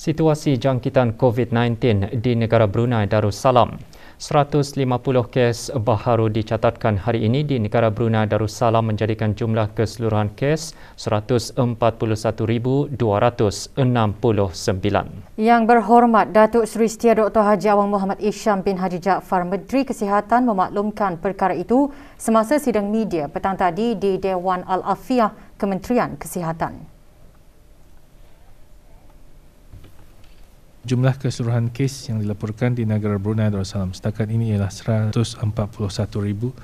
Situasi jangkitan COVID-19 di negara Brunei Darussalam. 150 kes baharu dicatatkan hari ini di negara Brunei Darussalam menjadikan jumlah keseluruhan kes 141,269. Yang berhormat Datuk Seri Setia Dr. Haji Awang Muhammad Isham bin Haji Jaafar, Menteri Kesihatan memaklumkan perkara itu semasa sidang media petang tadi di Dewan Al-Afiah Kementerian Kesihatan. Jumlah keseluruhan kes yang dilaporkan di negara Brunei Darussalam setakat ini ialah 141,269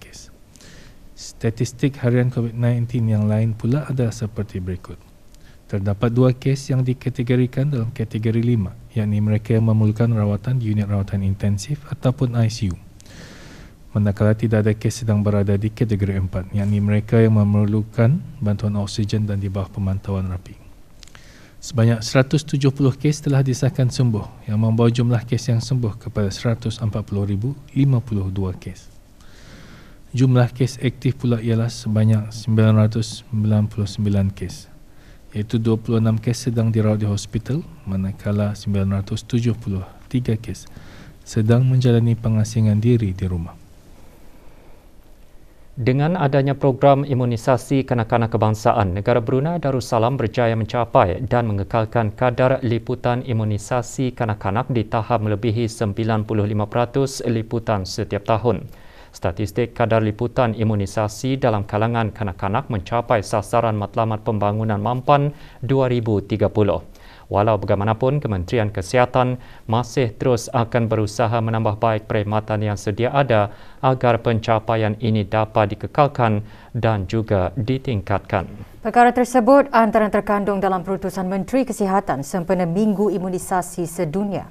kes. Statistik harian COVID-19 yang lain pula adalah seperti berikut. Terdapat 2 kes yang dikategorikan dalam kategori 5, yakni mereka yang memerlukan rawatan di unit rawatan intensif ataupun ICU. Manakala tidak ada kes sedang berada di kategori 4, yakni mereka yang memerlukan bantuan oksigen dan di bawah pemantauan rapi. Sebanyak 170 kes telah disahkan sembuh yang membawa jumlah kes yang sembuh kepada 140,052 kes. Jumlah kes aktif pula ialah sebanyak 999 kes, iaitu 26 kes sedang dirawat di hospital, manakala 973 kes sedang menjalani pengasingan diri di rumah. Dengan adanya program imunisasi kanak-kanak kebangsaan, negara Brunei Darussalam berjaya mencapai dan mengekalkan kadar liputan imunisasi kanak-kanak di tahap melebihi 95% liputan setiap tahun. Statistik kadar liputan imunisasi dalam kalangan kanak-kanak mencapai sasaran Matlamat Pembangunan Mampan 2030. Walau bagaimanapun, Kementerian Kesihatan masih terus akan berusaha menambah baik perkhidmatan yang sedia ada agar pencapaian ini dapat dikekalkan dan juga ditingkatkan. Perkara tersebut antara terkandung dalam Perutusan Menteri Kesihatan sempena Minggu Imunisasi Sedunia.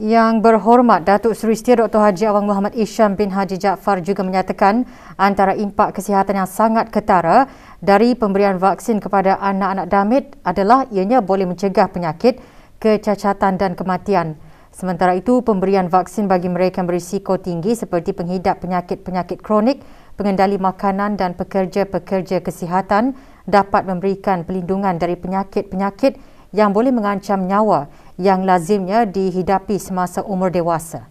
Yang berhormat Datuk Seri Setia Dr. Haji Awang Muhammad Isham bin Haji Jaafar juga menyatakan antara impak kesihatan yang sangat ketara dari pemberian vaksin kepada anak-anak damit adalah ianya boleh mencegah penyakit, kecacatan dan kematian. Sementara itu, pemberian vaksin bagi mereka yang berisiko tinggi seperti penghidap penyakit-penyakit kronik, pengendali makanan dan pekerja-pekerja kesihatan dapat memberikan perlindungan dari penyakit-penyakit yang boleh mengancam nyawa yang lazimnya dihidapi semasa umur dewasa.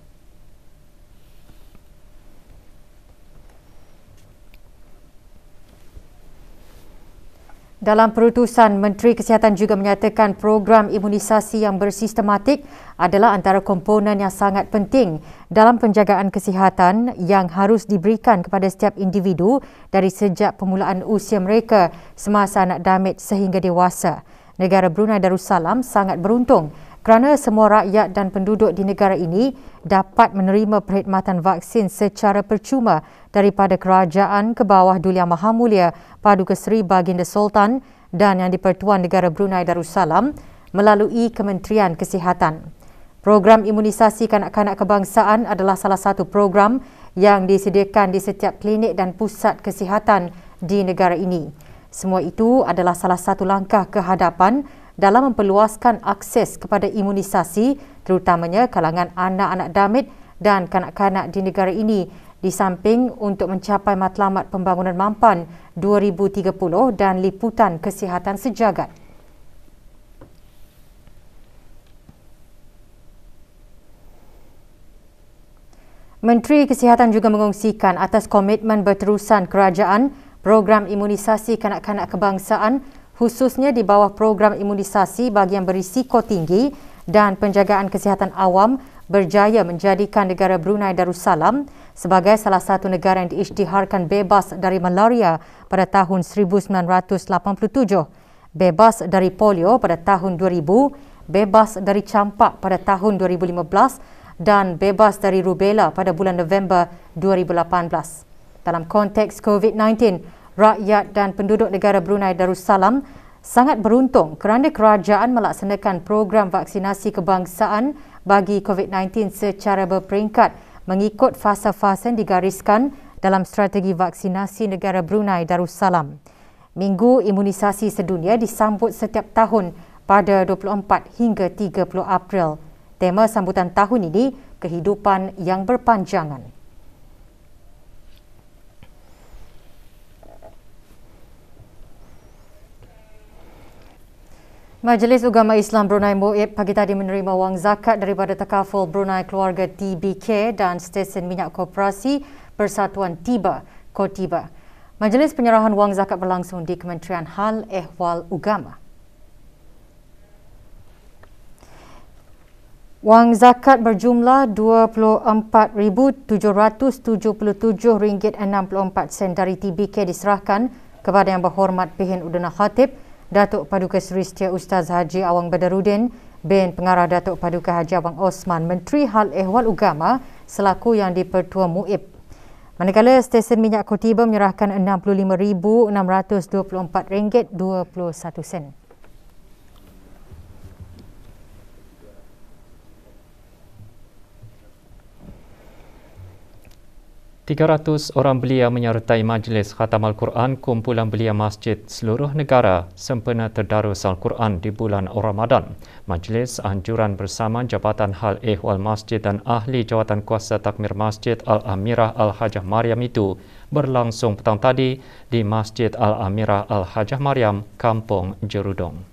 Dalam perutusan, Menteri Kesihatan juga menyatakan program imunisasi yang bersistematik adalah antara komponen yang sangat penting dalam penjagaan kesihatan yang harus diberikan kepada setiap individu dari sejak permulaan usia mereka semasa anak damit sehingga dewasa. Negara Brunei Darussalam sangat beruntung kerana semua rakyat dan penduduk di negara ini dapat menerima perkhidmatan vaksin secara percuma daripada kerajaan ke bawah Duli Yang Maha Mulia Paduka Seri Baginda Sultan dan Yang di-Pertuan Negara Brunei Darussalam melalui Kementerian Kesihatan. Program imunisasi kanak-kanak kebangsaan adalah salah satu program yang disediakan di setiap klinik dan pusat kesihatan di negara ini. Semua itu adalah salah satu langkah ke hadapan dalam memperluaskan akses kepada imunisasi terutamanya kalangan anak-anak damit dan kanak-kanak di negara ini di samping untuk mencapai Matlamat Pembangunan Mampan 2030 dan liputan kesihatan sejagat. Menteri Kesihatan juga mengongsikan atas komitmen berterusan kerajaan program imunisasi kanak-kanak kebangsaan khususnya di bawah program imunisasi bagi yang berisiko tinggi dan penjagaan kesihatan awam berjaya menjadikan negara Brunei Darussalam sebagai salah satu negara yang diisytiharkan bebas dari malaria pada tahun 1987, bebas dari polio pada tahun 2000, bebas dari campak pada tahun 2015 dan bebas dari rubella pada bulan November 2018. Dalam konteks COVID-19, rakyat dan penduduk negara Brunei Darussalam sangat beruntung kerana kerajaan melaksanakan program vaksinasi kebangsaan bagi COVID-19 secara berperingkat mengikut fasa-fasa yang digariskan dalam strategi vaksinasi negara Brunei Darussalam. Minggu Imunisasi Sedunia disambut setiap tahun pada 24 hingga 30 April. Tema sambutan tahun ini, kehidupan yang berpanjangan. Majlis Ugama Islam Brunei MUIB pagi tadi menerima wang zakat daripada Takaful Brunei Keluarga TBK dan Stesen Minyak Koperasi Persatuan Tiba, Kotiba. Majlis penyerahan wang zakat berlangsung di Kementerian Hal Ehwal Ugama. Wang zakat berjumlah RM24,777.64 dari TBK diserahkan kepada Yang Berhormat Pihin Udana Khatib Datuk Paduka Seri Setia Ustaz Haji Awang Badarudin bin Pengarah Datuk Paduka Haji Awang Osman, Menteri Hal Ehwal Ugama selaku Yang di-Pertua MUIB. Manakala Stesen Minyak Kotiba menyerahkan RM65,624.21. 300 orang belia menyertai Majlis Khatam Al-Quran kumpulan belia masjid seluruh negara sempena terdarus Al-Quran di bulan Ramadan. Majlis anjuran bersama Jabatan Hal Ehwal Masjid dan Ahli Jawatan Kuasa Takmir Masjid Al-Amirah Al-Hajah Mariam itu berlangsung petang tadi di Masjid Al-Amirah Al-Hajah Mariam, Kampung Jerudong.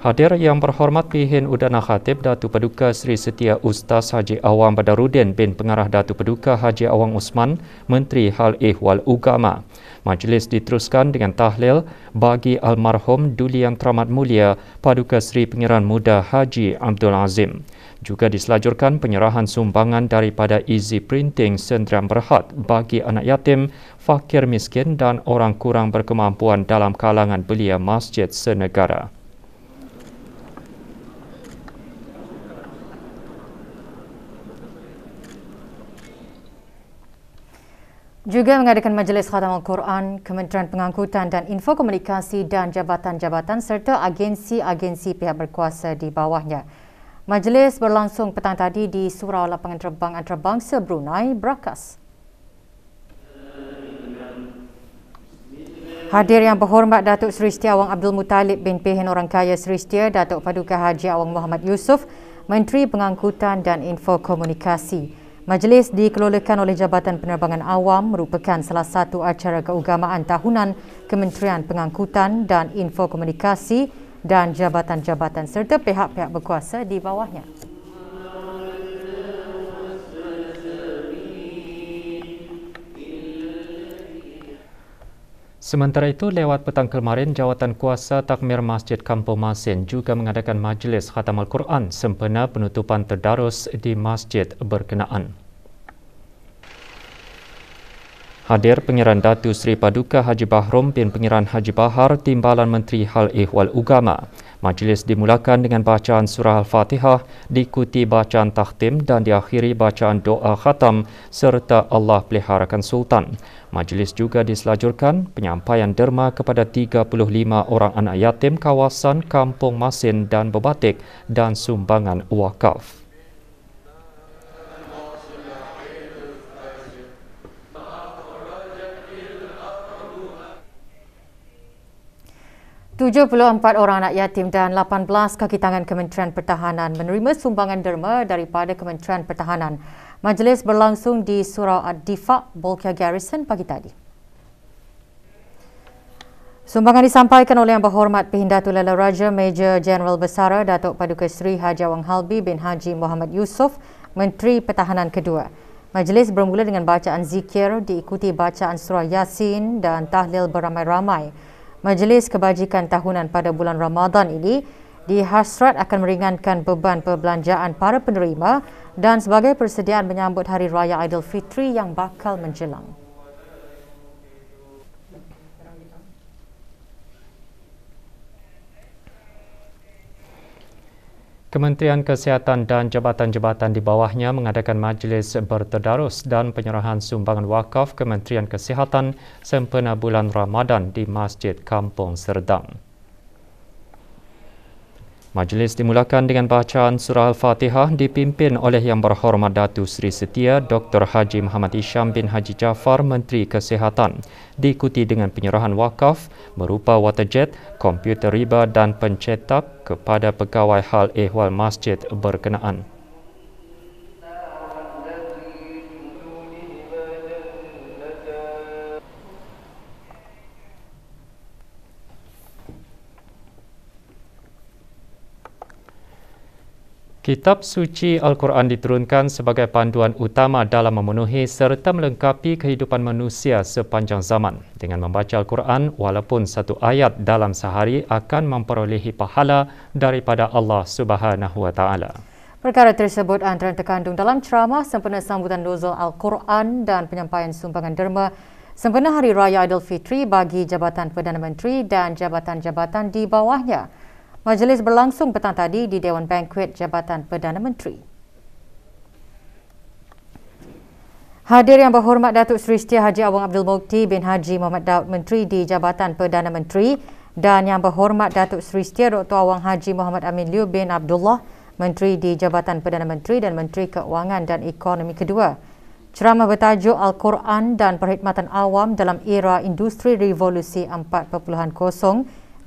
Hadir Yang Berhormat Pihin Udana Khatib Datuk Paduka Seri Setia Ustaz Haji Awang Badarudin bin Pengarah Datuk Paduka Haji Awang Osman, Menteri Hal Ehwal Ugama. Majlis diteruskan dengan tahlil bagi almarhum Duli Yang Teramat Mulia Paduka Seri Pengiran Muda Haji Abdul Azim. Juga diselajurkan penyerahan sumbangan daripada Easy Printing Sendirian Berhad bagi anak yatim, fakir miskin dan orang kurang berkemampuan dalam kalangan belia masjid senegara. Juga mengadakan Majlis Khatam Al-Quran, Kementerian Pengangkutan dan Infokomunikasi dan jabatan-jabatan serta agensi-agensi pihak berkuasa di bawahnya. Majlis berlangsung petang tadi di Surau Lapangan Terbang Antarabangsa Brunei, Brakas. Hadir Yang Berhormat Datuk Seri Setia Awang Abdul Muttalib bin Pihin Orang Kaya Seri Setia Datuk Paduka Haji Awang Muhammad Yusof, Menteri Pengangkutan dan Infokomunikasi. Majlis dikelolakan oleh Jabatan Penerbangan Awam merupakan salah satu acara keagamaan tahunan Kementerian Pengangkutan dan Infokomunikasi dan jabatan-jabatan serta pihak-pihak berkuasa di bawahnya. Sementara itu, lewat petang kemarin, Jawatan Kuasa Takmir Masjid Kampung Masin juga mengadakan Majlis Khatam Al-Quran sempena penutupan terdarus di masjid berkenaan. Hadir Pengiran Datu Seri Paduka Haji Bahrom bin Pengiran Haji Bahar, Timbalan Menteri Hal Ehwal Ugama. Majlis dimulakan dengan bacaan surah Al-Fatihah, diikuti bacaan takhtim dan diakhiri bacaan doa khatam serta Allah peliharakan Sultan. Majlis juga diselajurkan penyampaian derma kepada 35 orang anak yatim kawasan Kampung Masin dan Bebatik dan sumbangan wakaf. Empat orang anak yatim dan 18 kaki tangan Kementerian Pertahanan menerima sumbangan derma daripada Kementerian Pertahanan. Majlis berlangsung di Surau Ad-Difaq, Bolkiah Garrison pagi tadi. Sumbangan disampaikan oleh Yang Berhormat Pihin Datuk Lala Raja Major Jeneral Besara Datuk Paduka Seri Haji Awang Halbi bin Haji Muhammad Yusof, Menteri Pertahanan kedua. Majlis bermula dengan bacaan zikir diikuti bacaan surah Yasin dan tahlil beramai-ramai. Majlis Kebajikan Tahunan pada bulan Ramadan ini dihasrat akan meringankan beban perbelanjaan para penerima dan sebagai persediaan menyambut Hari Raya Aidilfitri yang bakal menjelang. Kementerian Kesihatan dan jabatan-jabatan di bawahnya mengadakan majlis bertadarus dan penyerahan sumbangan wakaf Kementerian Kesihatan sempena bulan Ramadan di Masjid Kampung Serdang. Majlis dimulakan dengan bacaan surah Al-Fatihah dipimpin oleh Yang Berhormat Datu Seri Setia Dr. Haji Muhammad Isham bin Haji Jaafar, Menteri Kesihatan. Diikuti dengan penyerahan wakaf berupa waterjet, komputer riba dan pencetak kepada pegawai Hal Ehwal Masjid berkenaan. Kitab suci Al-Quran diturunkan sebagai panduan utama dalam memenuhi serta melengkapi kehidupan manusia sepanjang zaman. Dengan membaca Al-Quran, walaupun satu ayat dalam sehari akan memperolehi pahala daripada Allah Subhanahu Wa Taala. Perkara tersebut antara terkandung dalam ceramah sempena sambutan nuzul Al-Quran dan penyampaian sumbangan derma sempena Hari Raya Aidilfitri bagi Jabatan Perdana Menteri dan jabatan-jabatan di bawahnya. Majlis berlangsung petang tadi di Dewan Bankuet Jabatan Perdana Menteri. Hadir Yang Berhormat Datuk Seri Setia Haji Awang Abdul Mukti bin Haji Muhammad Daud Menteri di Jabatan Perdana Menteri dan Yang Berhormat Datuk Seri Setia Dr. Awang Haji Muhammad Amin Liu bin Abdullah Menteri di Jabatan Perdana Menteri dan Menteri Keuangan dan Ekonomi kedua. Ceramah bertajuk Al-Quran dan Perkhidmatan Awam dalam Era Industri Revolusi 4.0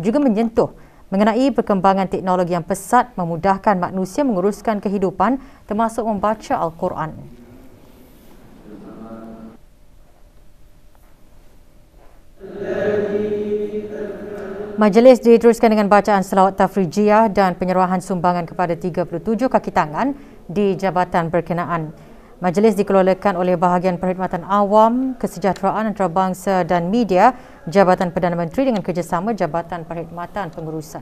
juga menyentuh mengenai perkembangan teknologi yang pesat memudahkan manusia menguruskan kehidupan termasuk membaca Al-Quran. Majlis diteruskan dengan bacaan selawat tafrijiyah dan penyerahan sumbangan kepada 37 kaki tangan di jabatan berkenaan. Majlis dikelolakan oleh Bahagian Perkhidmatan Awam, Kesejahteraan Antarabangsa dan Media, Jabatan Perdana Menteri dengan kerjasama Jabatan Perkhidmatan Pengurusan.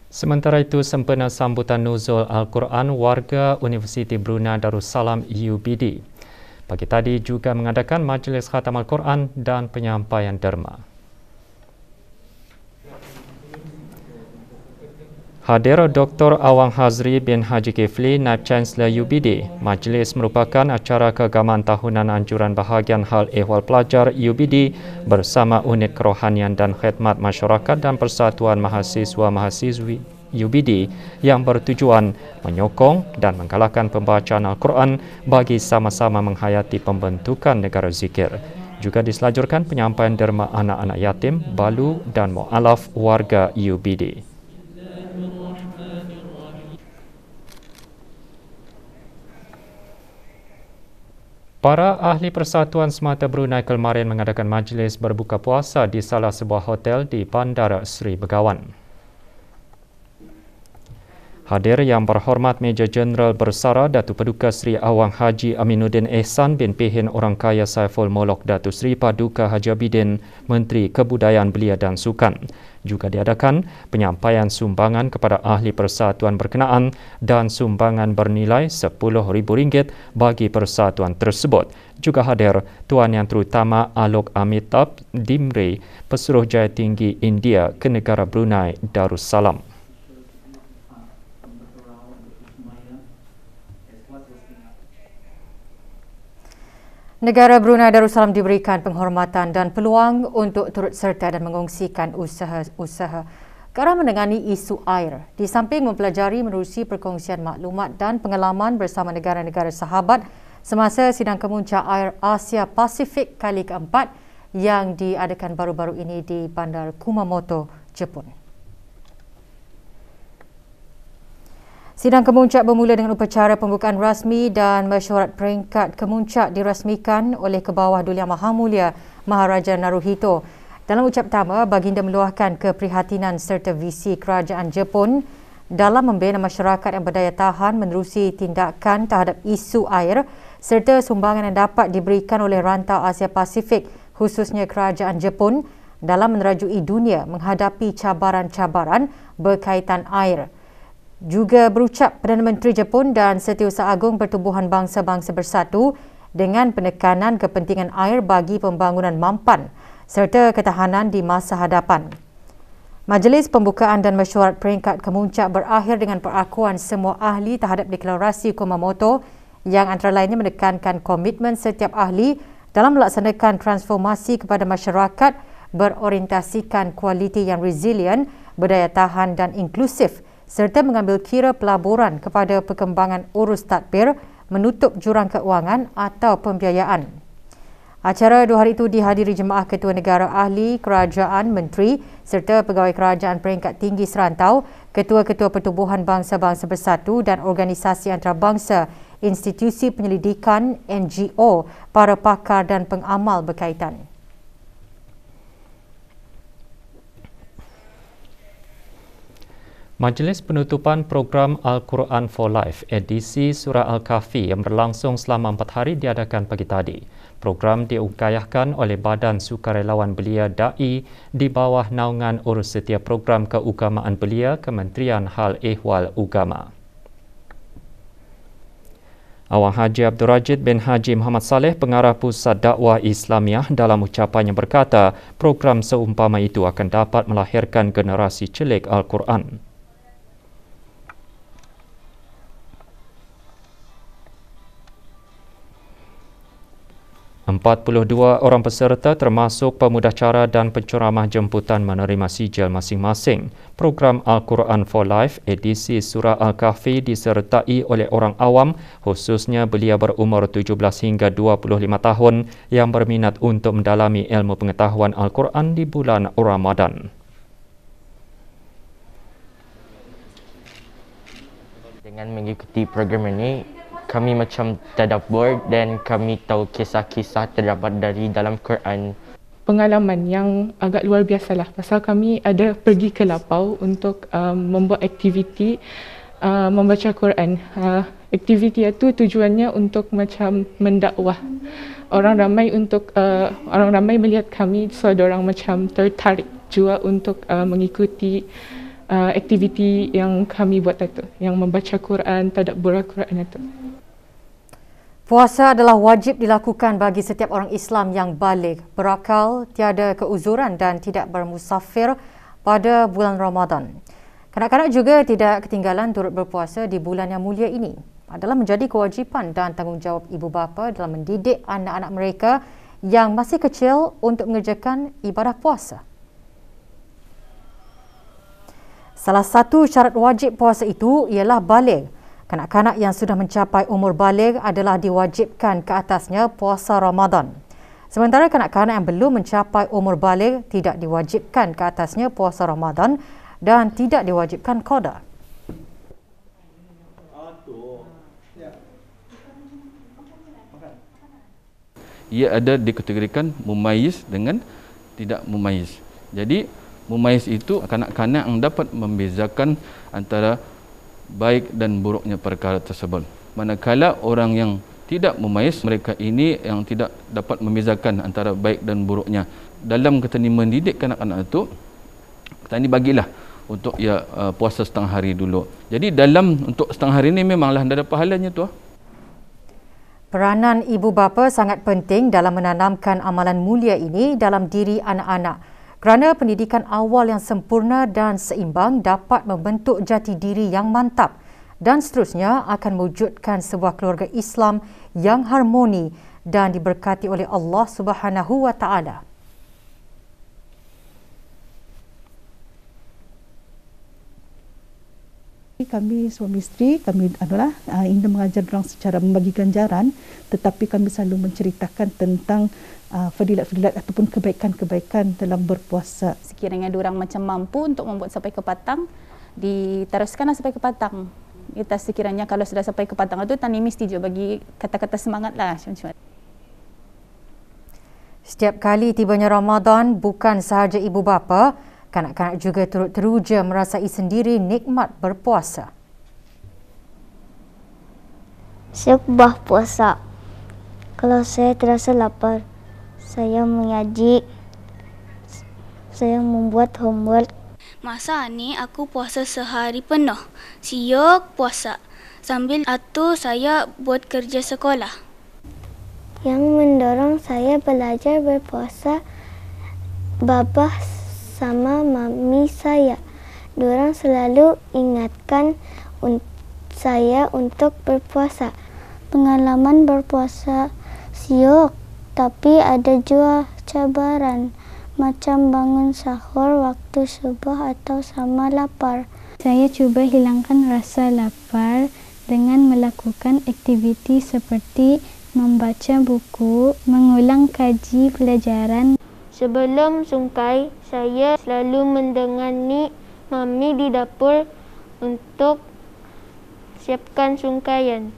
Sementara itu, sempena sambutan nuzul Al-Quran, warga Universiti Brunei Darussalam UBD pagi tadi juga mengadakan majlis khatam Al-Quran dan penyampaian derma. Hadir Dr. Awang Hazri bin Haji Kifli, Naib Chancellor UBD. Majlis merupakan acara keagamaan tahunan anjuran bahagian hal ehwal pelajar UBD bersama Unit Kerohanian dan Khidmat Masyarakat dan Persatuan Mahasiswa-Mahasiswi UBD yang bertujuan menyokong dan menggalakkan pembacaan Al-Quran bagi sama-sama menghayati pembentukan negara zikir. Juga diselajurkan penyampaian derma anak-anak yatim, balu dan mu'alaf warga UBD. Para ahli Persatuan Semata Brunei kemarin mengadakan majlis berbuka puasa di salah sebuah hotel di Bandar Seri Begawan. Hadir Yang Berhormat Major Jeneral Bersara Datuk Paduka Seri Awang Haji Aminuddin Ehsan bin Pihin Orang Kaya Saiful Molok Datuk Seri Paduka Haji Abidin Menteri Kebudayaan Belia dan Sukan. Juga diadakan penyampaian sumbangan kepada ahli persatuan berkenaan dan sumbangan bernilai RM10,000 bagi persatuan tersebut. Juga hadir Tuan Yang Terutama Alok Amitabh Dimri, Pesuruhjaya Tinggi India ke negara Brunei Darussalam. Negara Brunei Darussalam diberikan penghormatan dan peluang untuk turut serta dan mengongsikan usaha-usaha ke arah menangani isu air. Di samping mempelajari menerusi perkongsian maklumat dan pengalaman bersama negara-negara sahabat semasa sidang kemuncak air Asia Pasifik kali keempat yang diadakan baru-baru ini di Bandar Kumamoto, Jepun. Sidang kemuncak bermula dengan upacara pembukaan rasmi dan mesyuarat peringkat kemuncak dirasmikan oleh Kebawah Duli Yang Maha Mulia Maharaja Naruhito. Dalam ucap pertama, baginda meluahkan keprihatinan serta visi kerajaan Jepun dalam membina masyarakat yang berdaya tahan menerusi tindakan terhadap isu air serta sumbangan yang dapat diberikan oleh rantau Asia Pasifik khususnya kerajaan Jepun dalam menerajui dunia menghadapi cabaran-cabaran berkaitan air. Juga berucap Perdana Menteri Jepun dan Setiausaha Agung Pertubuhan Bangsa-Bangsa Bersatu dengan penekanan kepentingan air bagi pembangunan mampan serta ketahanan di masa hadapan. Majlis pembukaan dan mesyuarat peringkat kemuncak berakhir dengan perakuan semua ahli terhadap deklarasi Kumamoto yang antara lainnya menekankan komitmen setiap ahli dalam melaksanakan transformasi kepada masyarakat berorientasikan kualiti yang resilient, berdaya tahan dan inklusif serta mengambil kira pelaburan kepada perkembangan urus tadbir, menutup jurang keuangan atau pembiayaan. Acara 2 hari itu dihadiri jemaah ketua negara ahli, kerajaan, menteri serta pegawai kerajaan peringkat tinggi serantau, ketua-ketua pertubuhan bangsa-bangsa bersatu dan organisasi antarabangsa, institusi penyelidikan, NGO, para pakar dan pengamal berkaitan. Majlis penutupan program Al-Quran for Life edisi Surah Al-Kahfi yang berlangsung selama 4 hari diadakan pagi tadi. Program diukayahkan oleh Badan Sukarelawan Belia DAI di bawah naungan Urus Setia Program Keagamaan Belia Kementerian Hal Ehwal Ugama. Awang Haji Abdul Rajid bin Haji Muhammad Saleh, Pengarah Pusat Dakwah Islamiah, dalam ucapannya berkata, program seumpama itu akan dapat melahirkan generasi celik Al-Quran. 42 orang peserta termasuk pemudacara dan penceramah jemputan menerima sijil masing-masing. Program Al-Quran for Life edisi Surah Al-Kahfi disertai oleh orang awam, khususnya belia berumur 17 hingga 25 tahun yang berminat untuk mendalami ilmu pengetahuan Al-Quran di bulan Ramadan. Dengan mengikuti program ini, kami macam tadabbur dan kami tahu kisah-kisah terdapat dari dalam Quran. Pengalaman yang agak luar biasa lah pasal kami ada pergi ke Lapau untuk membuat aktiviti membaca Quran. Aktiviti itu tujuannya untuk macam mendakwah. Orang ramai melihat kami, so orang macam tertarik juga untuk mengikuti aktiviti yang kami buat itu, yang membaca Quran, tadabbur Quran itu. Puasa adalah wajib dilakukan bagi setiap orang Islam yang baligh, berakal, tiada keuzuran dan tidak bermusafir pada bulan Ramadan. Kanak-kanak juga tidak ketinggalan turut berpuasa di bulan yang mulia ini. Adalah menjadi kewajipan dan tanggungjawab ibu bapa dalam mendidik anak-anak mereka yang masih kecil untuk mengerjakan ibadah puasa. Salah satu syarat wajib puasa itu ialah baligh. Kanak-kanak yang sudah mencapai umur baligh adalah diwajibkan ke atasnya puasa Ramadan. Sementara kanak-kanak yang belum mencapai umur baligh tidak diwajibkan ke atasnya puasa Ramadan dan tidak diwajibkan qada. Ia ada dikategorikan mumayyiz dengan tidak mumayyiz. Jadi mumayyiz itu kanak-kanak yang dapat membezakan antara baik dan buruknya perkara tersebut. Manakala orang yang tidak mumayyiz, mereka ini yang tidak dapat membezakan antara baik dan buruknya. Dalam kata ni mendidik kanak-kanak itu, kata ni bagilah untuk ia puasa setengah hari dulu. Jadi dalam untuk setengah hari ni memanglah ada pahalanya tu. Peranan ibu bapa sangat penting dalam menanamkan amalan mulia ini dalam diri anak-anak. Kerana pendidikan awal yang sempurna dan seimbang dapat membentuk jati diri yang mantap dan seterusnya akan mewujudkan sebuah keluarga Islam yang harmoni dan diberkati oleh Allah Subhanahu wa taala. Kami suami isteri, kami ingin mengajar orang secara membagi ganjaran, tetapi kami selalu menceritakan tentang fadilat-fadilat ataupun kebaikan-kebaikan dalam berpuasa. Sekiranya diorang macam mampu untuk membuat sampai ke patang, diteruskanlah sampai ke patang. Kita sekiranya kalau sudah sampai ke patang itu, Tani mesti juga bagi kata-kata semangatlah. Setiap kali tibanya Ramadan, bukan sahaja ibu bapa, kanak-kanak juga turut teruja merasai sendiri nikmat berpuasa. Sebuah puasa. Kalau saya terasa lapar, saya mengaji, saya membuat homework. Masa ni aku puasa sehari penuh. Siok puasa. Sambil itu saya buat kerja sekolah. Yang mendorong saya belajar berpuasa, bapa sama mami saya. Diorang selalu ingatkan saya untuk berpuasa. Pengalaman berpuasa siok, tapi ada juga cabaran, macam bangun sahur waktu subuh atau sama lapar. Saya cuba hilangkan rasa lapar dengan melakukan aktiviti seperti membaca buku, mengulang kaji pelajaran. Sebelum sungkai, saya selalu mendengani mami di dapur untuk siapkan sungkaian.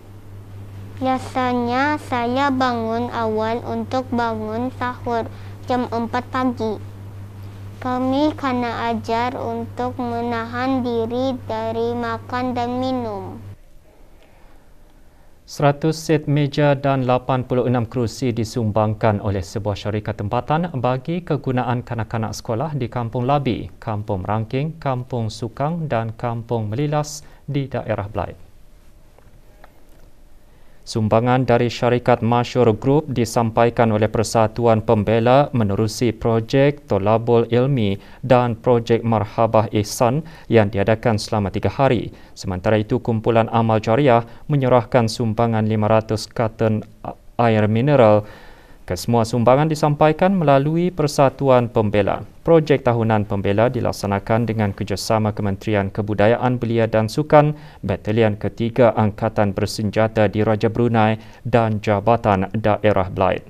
Biasanya saya bangun awal untuk bangun sahur jam 4 pagi. Kami kena ajar untuk menahan diri dari makan dan minum. 100 set meja dan 86 kerusi disumbangkan oleh sebuah syarikat tempatan bagi kegunaan kanak-kanak sekolah di Kampung Labi, Kampung Merangking, Kampung Sukang dan Kampung Melilas di daerah Blaid. Sumbangan dari syarikat Masyur Group disampaikan oleh Persatuan Pembela menerusi projek Tolabul Ilmi dan projek Marhabah Ihsan yang diadakan selama 3 hari. Sementara itu, kumpulan amal jariah menyerahkan sumbangan 500 karton air mineral. Kesemua sumbangan disampaikan melalui Persatuan Pembela. Projek tahunan Pembela dilaksanakan dengan kerjasama Kementerian Kebudayaan Belia dan Sukan, Batalion Ketiga Angkatan Bersenjata di Raja Brunei dan Jabatan Daerah Blaid.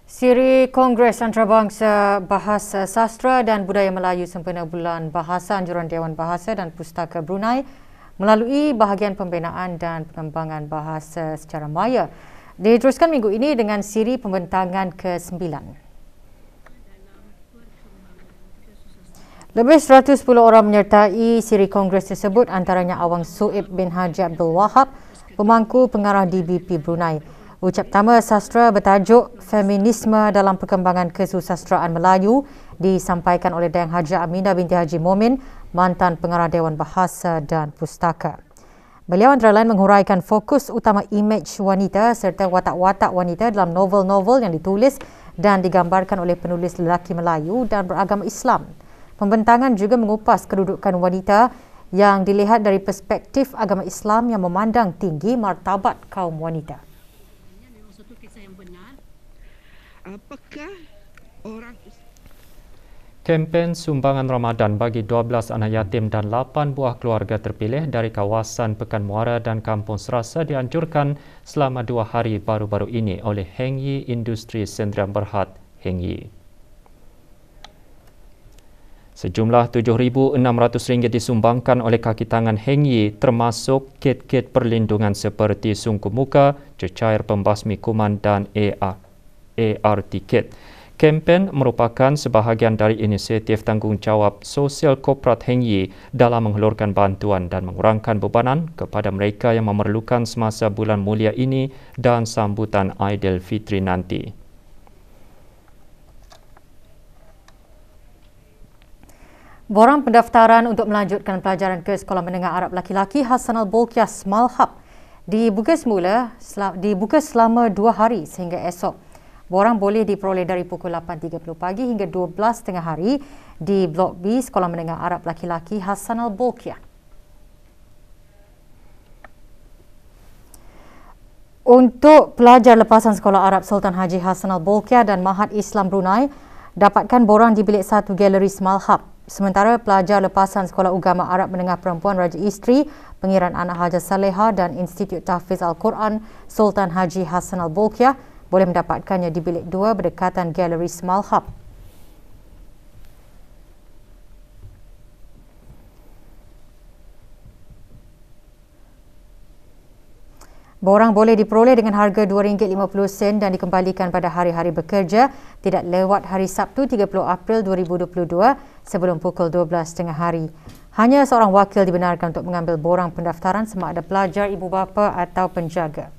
Siri Kongres Antarabangsa Bahasa Sastra dan Budaya Melayu sempena Bulan Bahasa Anjuran Dewan Bahasa dan Pustaka Brunei melalui bahagian pembinaan dan pengembangan bahasa secara maya diteruskan minggu ini dengan siri pembentangan ke-9. Lebih 110 orang menyertai siri kongres tersebut, antaranya Awang Suib bin Haji Abdul Wahab, pemangku pengarah DBP Brunei. Ucap pertama sastra bertajuk Feminisme dalam Perkembangan Kesusastraan Melayu disampaikan oleh Dayang Haji Aminah binti Haji Momin, mantan pengarah Dewan Bahasa dan Pustaka. Beliau antara lain menghuraikan fokus utama imej wanita serta watak-watak wanita dalam novel-novel yang ditulis dan digambarkan oleh penulis lelaki Melayu dan beragama Islam. Pembentangan juga mengupas kedudukan wanita yang dilihat dari perspektif agama Islam yang memandang tinggi martabat kaum wanita. Memang satu kisah yang benar. Apakah orang Kempen sumbangan Ramadan bagi 12 anak yatim dan 8 buah keluarga terpilih dari kawasan Pekan Muara dan Kampung Serasa dianjurkan selama 2 hari baru-baru ini oleh Heng Yi Industri Sendirian Berhad, Heng Yi. Sejumlah RM7,600 disumbangkan oleh kaki tangan Heng Yi termasuk kit-kit perlindungan seperti sungkup muka, cecair pembasmi kuman dan ART kit. Kempen merupakan sebahagian dari inisiatif tanggungjawab sosial korporat Heng Yi dalam menghulurkan bantuan dan mengurangkan bebanan kepada mereka yang memerlukan semasa bulan mulia ini dan sambutan Aidilfitri nanti. Borang pendaftaran untuk melanjutkan pelajaran ke Sekolah Menengah Arab Laki-Laki Hassanal Bolkiah Smalhab dibuka selama 2 hari sehingga esok. Borang boleh diperoleh dari pukul 8.30 pagi hingga 12.30 hari di Blok B Sekolah Menengah Arab Laki-Laki Hassanal Bolkiah. Untuk pelajar lepasan Sekolah Arab Sultan Haji Hassanal Bolkiah dan Mahat Islam Brunei, dapatkan borang di bilik 1 Galeri Smalhab. Sementara pelajar lepasan Sekolah Ugama Arab Menengah Perempuan Raja Isteri, Pengiran Anak Haja Saleha dan Institut Tahfiz Al-Quran Sultan Haji Hassanal Bolkiah boleh mendapatkannya di bilik 2 berdekatan Galeri Smalhab. Borang boleh diperoleh dengan harga RM2.50 dan dikembalikan pada hari-hari bekerja tidak lewat hari Sabtu 30 April 2022 sebelum pukul 12.30 hari. Hanya seorang wakil dibenarkan untuk mengambil borang pendaftaran sama ada pelajar, ibu bapa atau penjaga.